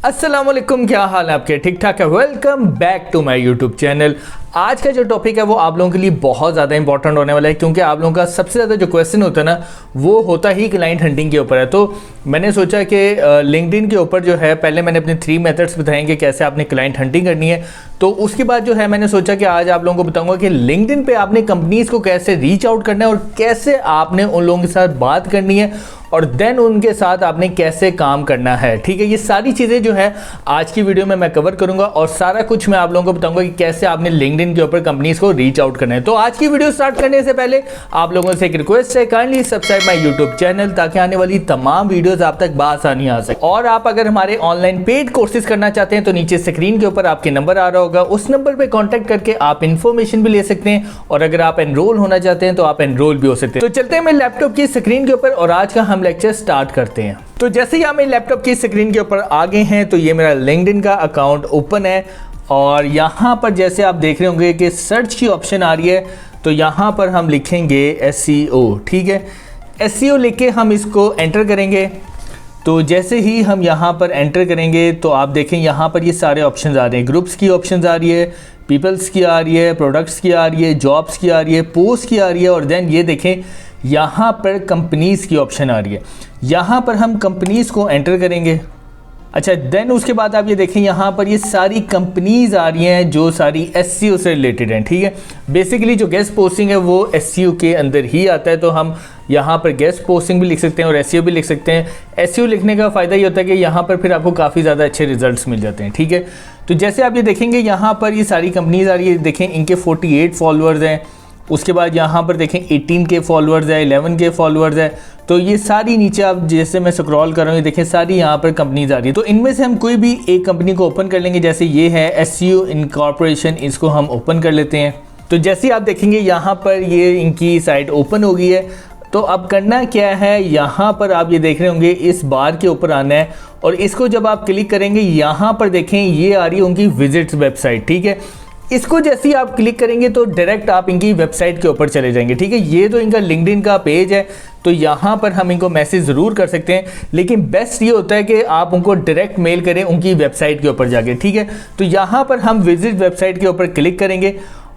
अस्सलाम वालेकुम, क्या हाल है आपके? ठीक ठाक है। Welcome back to my YouTube channel. आज का जो टॉपिक है वो आप लोगों के लिए बहुत ज़्यादा इंपॉर्टेंट होने वाला है, क्योंकि आप लोगों का सबसे ज़्यादा जो क्वेश्चन होता है ना वो होता ही क्लाइंट हंटिंग के ऊपर है। तो मैंने सोचा कि लिंक्डइन के ऊपर जो है पहले मैंने अपने 3 मेथड्स बताएंगे कैसे आपने क्लाइंट हंटिंग करनी है। तो उसके बाद जो है मैंने सोचा कि आज आप लोगों को बताऊंगा कि लिंक्डइन पे आपने कंपनीज़ को कैसे रीच आउट करना है और कैसे आपने उन लोगों के साथ बात करनी है और देन उनके साथ आपने कैसे काम करना है। ठीक है, ये सारी चीज़ें जो है आज की वीडियो में मैं कवर करूंगा और सारा कुछ मैं आप लोगों को बताऊंगा कि कैसे आपने लिंक्डइन के ऊपर कंपनीज को रीच आउट करना है। तो आज की वीडियो स्टार्ट करने से पहले आप लोगों से एक रिक्वेस्ट है, kindly subscribe my YouTube channel ताकि आने वाली तमाम वीडियोस आप तक बआसानी आ सके। और आप अगर हमारे ऑनलाइन पेड कोर्सेज करना चाहते हैं तो नीचे स्क्रीन के ऊपर आपके नंबर आ रहा होगा, उस नंबर पर कॉन्टैक्ट करके आप इन्फॉर्मेशन भी ले सकते हैं और अगर आप एनरोल होना चाहते हैं तो आप एनरोल भी हो सकते हैं। तो चलते हैं मेरे लैपटॉप की स्क्रीन के ऊपर और आज का हम लेक्चर स्टार्ट करते हैं। तो जैसे ही आप मेरे लैपटॉप की स्क्रीन के ऊपर आ गए हैं तो ये मेरा लिंक्डइन का अकाउंट ओपन है और यहाँ पर जैसे आप देख रहे होंगे कि सर्च की ऑप्शन आ रही है, तो यहाँ पर हम लिखेंगे SEO। ठीक है, SEO लिख के हम इसको एंटर करेंगे। तो जैसे ही हम यहाँ पर एंटर करेंगे तो आप देखें यहाँ पर ये सारे ऑप्शंस आ रहे हैं। ग्रुप्स की ऑप्शंस आ रही है, पीपल्स की आ रही है, प्रोडक्ट्स की आ रही है, जॉब्स की आ रही है, पोस्ट की आ रही है और देन ये देखें यहाँ पर कंपनीज़ की ऑप्शन आ रही है। यहाँ पर हम कंपनीज़ को एंटर करेंगे। अच्छा, देन उसके बाद आप ये देखें यहाँ पर ये सारी कंपनीज़ आ रही हैं जो सारी SEO से रिलेटेड हैं। ठीक है, बेसिकली जो गेस्ट पोस्टिंग है वो SEO के अंदर ही आता है, तो हम यहाँ पर गेस्ट पोस्टिंग भी लिख सकते हैं और SEO भी लिख सकते हैं। SEO लिखने का फ़ायदा ये होता है कि यहाँ पर फिर आपको काफ़ी ज़्यादा अच्छे रिजल्ट्स मिल जाते हैं। ठीक है, तो जैसे आप ये देखेंगे यहाँ पर ये सारी कंपनीज़ आ रही है, देखें इनके 48 फॉलोअर्स हैं। उसके बाद यहाँ पर देखें 18 के फॉलोअर्स है, 11 के फॉलोअर्स है। तो ये सारी नीचे आप जैसे मैं स्क्रॉल कर रहा हूँ देखें सारी यहाँ पर कंपनीज आ रही है। तो इनमें से हम कोई भी एक कंपनी को ओपन कर लेंगे। जैसे ये है SEO इनकॉर्पोरेशन, इसको हम ओपन कर लेते हैं। तो जैसे ही आप देखेंगे यहाँ पर ये इनकी साइट ओपन हो गई है। तो अब करना क्या है, यहाँ पर आप ये देख रहे होंगे इस बार के ऊपर आना है और इसको जब आप क्लिक करेंगे यहाँ पर देखें ये आ रही है उनकी विजिट्स वेबसाइट। ठीक है, इसको जैसे ही आप क्लिक करेंगे तो डायरेक्ट आप इनकी वेबसाइट के ऊपर चले जाएंगे। ठीक है, ये तो इनका लिंक्डइन का पेज है, तो यहाँ पर हम इनको मैसेज ज़रूर कर सकते हैं, लेकिन बेस्ट ये होता है कि आप उनको डायरेक्ट मेल करें उनकी वेबसाइट के ऊपर जाके। ठीक है, तो यहाँ पर हम विजिट वेबसाइट के ऊपर क्लिक करेंगे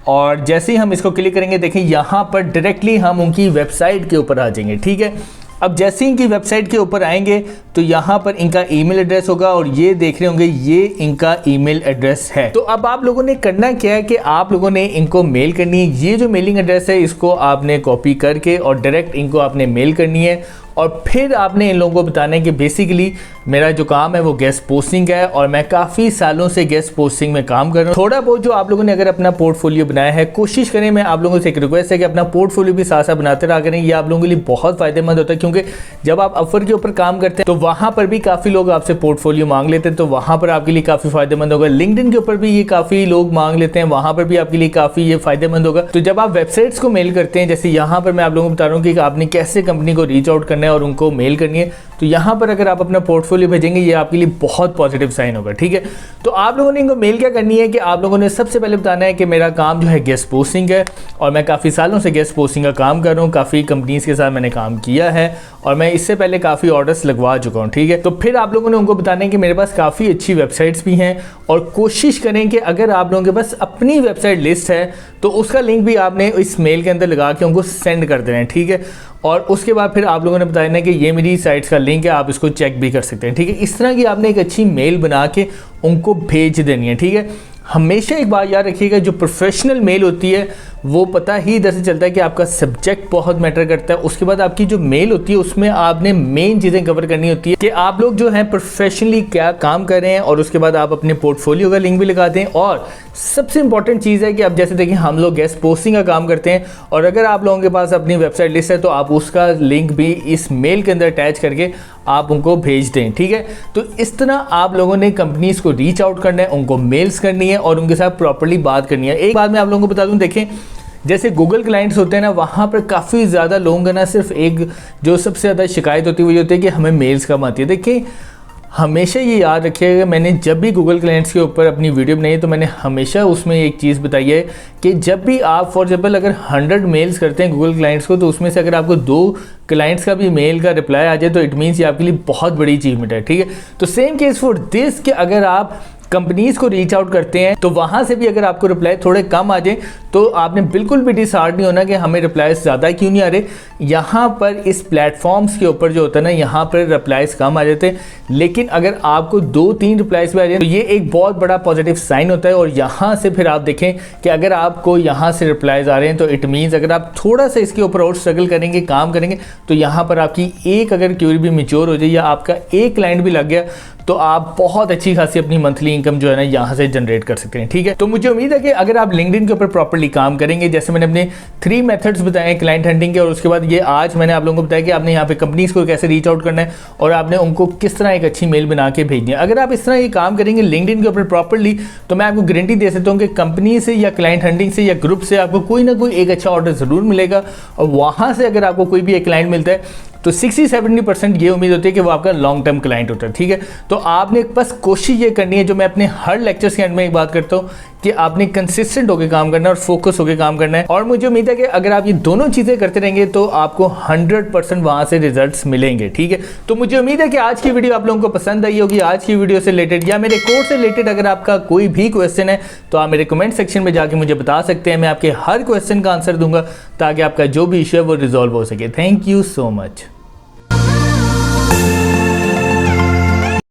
और जैसे ही हम इसको क्लिक करेंगे देखें यहाँ पर डायरेक्टली हम उनकी वेबसाइट के ऊपर आ जाएंगे। ठीक है, अब जैसे ही इनकी वेबसाइट के ऊपर आएंगे तो यहाँ पर इनका ईमेल एड्रेस होगा और ये देख रहे होंगे ये इनका ईमेल एड्रेस है। तो अब आप लोगों ने करना क्या है कि आप लोगों ने इनको मेल करनी है। ये जो मेलिंग एड्रेस है इसको आपने कॉपी करके और डायरेक्ट इनको आपने मेल करनी है और फिर आपने इन लोगों को बताना है कि बेसिकली मेरा जो काम है वो गेस्ट पोस्टिंग है और मैं काफ़ी सालों से गेस्ट पोस्टिंग में काम कर रहा हूँ। थोड़ा बहुत जो आप लोगों ने अगर अपना पोर्टफोलियो बनाया है, कोशिश करें, मैं आप लोगों से एक रिक्वेस्ट है कि अपना पोर्टफोलियो भी साथ साथ बनाते रहा करें। ये आप लोगों के लिए बहुत फ़ायदेमंद होता है, क्योंकि जब आप अपवर्क के ऊपर काम करते हैं तो वहाँ पर भी काफ़ी लोग आपसे पोर्टफोलियो मांग लेते हैं, तो वहाँ पर आपके लिए काफ़ी फ़ायदेमंद होगा। लिंक्डइन के ऊपर भी ये काफ़ी लोग मांग लेते हैं, वहाँ पर भी आपके लिए काफ़ी ये फ़ायदेमंद होगा। तो जब आप वेबसाइट्स को मेल करते हैं, जैसे यहाँ पर मैं आप लोगों को बता रहा हूँ कि आपने कैसे कंपनी को रीच आउट करना है और उनको मेल करनी है, तो यहाँ पर अगर आप अपना पोर्टफोलियो भेजेंगे ये आपके लिए बहुत पॉजिटिव साइन होगा। ठीक है, तो आप लोगों ने इनको मेल क्या करनी है कि आप लोगों ने सबसे पहले बताना है कि मेरा काम जो है गेस्ट पोस्टिंग है और मैं काफ़ी सालों से गेस्ट पोस्टिंग का काम कर रहा हूँ, काफ़ी कंपनीज़ के साथ मैंने काम किया है और मैं इससे पहले काफ़ी ऑर्डर्स लगवा चुका हूँ। ठीक है, तो फिर आप लोगों ने उनको बताना है कि मेरे पास काफ़ी अच्छी वेबसाइट्स भी हैं और कोशिश करें कि अगर आप लोगों के पास अपनी वेबसाइट लिस्ट है तो उसका लिंक भी आपने इस मेल के अंदर लगा के उनको सेंड कर देना है। ठीक है, और उसके बाद फिर आप लोगों ने बताना है कि ये मेरी साइट्स का लिंक है, आप इसको चेक भी कर सकते हैं। ठीक है, इस तरह की आपने एक अच्छी मेल बना के उनको भेज देनी है। ठीक है, हमेशा एक बात याद रखिएगा, जो प्रोफेशनल मेल होती है वो पता ही इधर से चलता है कि आपका सब्जेक्ट बहुत मैटर करता है। उसके बाद आपकी जो मेल होती है उसमें आपने मेन चीज़ें कवर करनी होती है कि आप लोग जो हैं प्रोफेशनली क्या काम कर रहे हैं और उसके बाद आप अपने पोर्टफोलियो का लिंक भी लगा दें। और सबसे इंपॉर्टेंट चीज़ है कि अब जैसे देखिए हम लोग गेस्ट पोस्टिंग का काम करते हैं और अगर आप लोगों के पास अपनी वेबसाइट लिस्ट है तो आप उसका लिंक भी इस मेल के अंदर अटैच करके आप उनको भेज दें। ठीक है, तो इस तरह आप लोगों ने कंपनीज़ को रीच आउट करना है, उनको मेल्स करनी है और उनके साथ प्रॉपर्ली बात करनी है। एक बात मैं आप लोगों को बता दूं, देखें जैसे गूगल क्लाइंट्स होते हैं ना, वहाँ पर काफ़ी ज़्यादा लोगों का ना सिर्फ एक जो सबसे ज़्यादा शिकायत होती है वो ये होती है कि हमें मेल्स कम आती है। देखिए हमेशा ये याद रखिएगा, मैंने जब भी गूगल क्लाइंट्स के ऊपर अपनी वीडियो बनाई तो मैंने हमेशा उसमें एक चीज़ बताई है कि जब भी आप फॉर एग्जाम्पल अगर 100 मेल्स करते हैं गूगल क्लाइंट्स को, तो उसमें से अगर आपको 2 क्लाइंट्स का भी मेल का रिप्लाई आ जाए तो इट मीन्स ये आपके लिए बहुत बड़ी अचीवमेंट है, ठीक है। तो सेम केस फॉर दिस कि अगर आप कंपनीज़ को रीच आउट करते हैं तो वहाँ से भी अगर आपको रिप्लाई थोड़े कम आ जाए तो आपने बिल्कुल भी डिसहार्ट नहीं होना कि हमें रिप्लाईज ज़्यादा क्यों नहीं आ रहे। यहाँ पर इस प्लेटफॉर्म्स के ऊपर जो होता है ना, यहाँ पर रिप्लाईज कम आ जाते हैं, लेकिन अगर आपको 2-3 रिप्लाईज भी आ जाए तो ये एक बहुत बड़ा पॉजिटिव साइन होता है। और यहाँ से फिर आप देखें कि अगर आपको यहाँ से रिप्लाईज आ रहे हैं तो इट मीन्स अगर आप थोड़ा सा इसके ऊपर और स्ट्रगल करेंगे, काम करेंगे, तो यहाँ पर आपकी एक अगर क्यूरी भी मैच्योर हो जाए या आपका एक क्लाइंट भी लग गया तो आप बहुत अच्छी खासी अपनी मंथली इनकम जो है ना यहाँ से जनरेट कर सकते हैं, ठीक है। तो मुझे उम्मीद है कि अगर आप लिंक्डइन के ऊपर प्रॉपर्ली काम करेंगे, जैसे मैंने अपने 3 मेथड्स बताए हैं क्लाइंट हंटिंग के, और उसके बाद ये आज मैंने आप लोगों को बताया कि आपने यहाँ पे कंपनीज को कैसे रीच आउट करना है और आपने उनको किस तरह एक अच्छी मेल बना के भेजनी है। अगर आप इस तरह ये काम करेंगे लिंक्डइन के ऊपर प्रॉपर्ली, तो मैं आपको गारंटी दे सकता हूँ कि कंपनी से या क्लाइंट हंटिंग से या ग्रुप से आपको कोई ना कोई एक अच्छा ऑर्डर ज़रूर मिलेगा। और वहाँ से अगर आपको कोई भी एक क्लाइंट मिलता है तो 60-70% ये उम्मीद होती है कि वो आपका लॉन्ग टर्म क्लाइंट होता है, ठीक है। तो आपने बस कोशिश ये करनी है, जो मैं अपने हर लेक्चर्स के एंड में एक बात करता हूँ, कि आपने कंसिस्टेंट होकर काम करना है और फोकस होकर काम करना है। और मुझे उम्मीद है कि अगर आप ये दोनों चीज़ें करते रहेंगे तो आपको 100% वहाँ से रिजल्ट्स मिलेंगे, ठीक है। तो मुझे उम्मीद है कि आज की वीडियो आप लोगों को पसंद आई होगी। आज की वीडियो से रिलेटेड या मेरे कोर्स से रिलेटेड अगर आपका कोई भी क्वेश्चन है तो आप मेरे कमेंट सेक्शन में जाके मुझे बता सकते हैं। मैं आपके हर क्वेश्चन का आंसर दूंगा ताकि आपका जो भी इशू है वो रिजॉल्व हो सके। Thank you so much.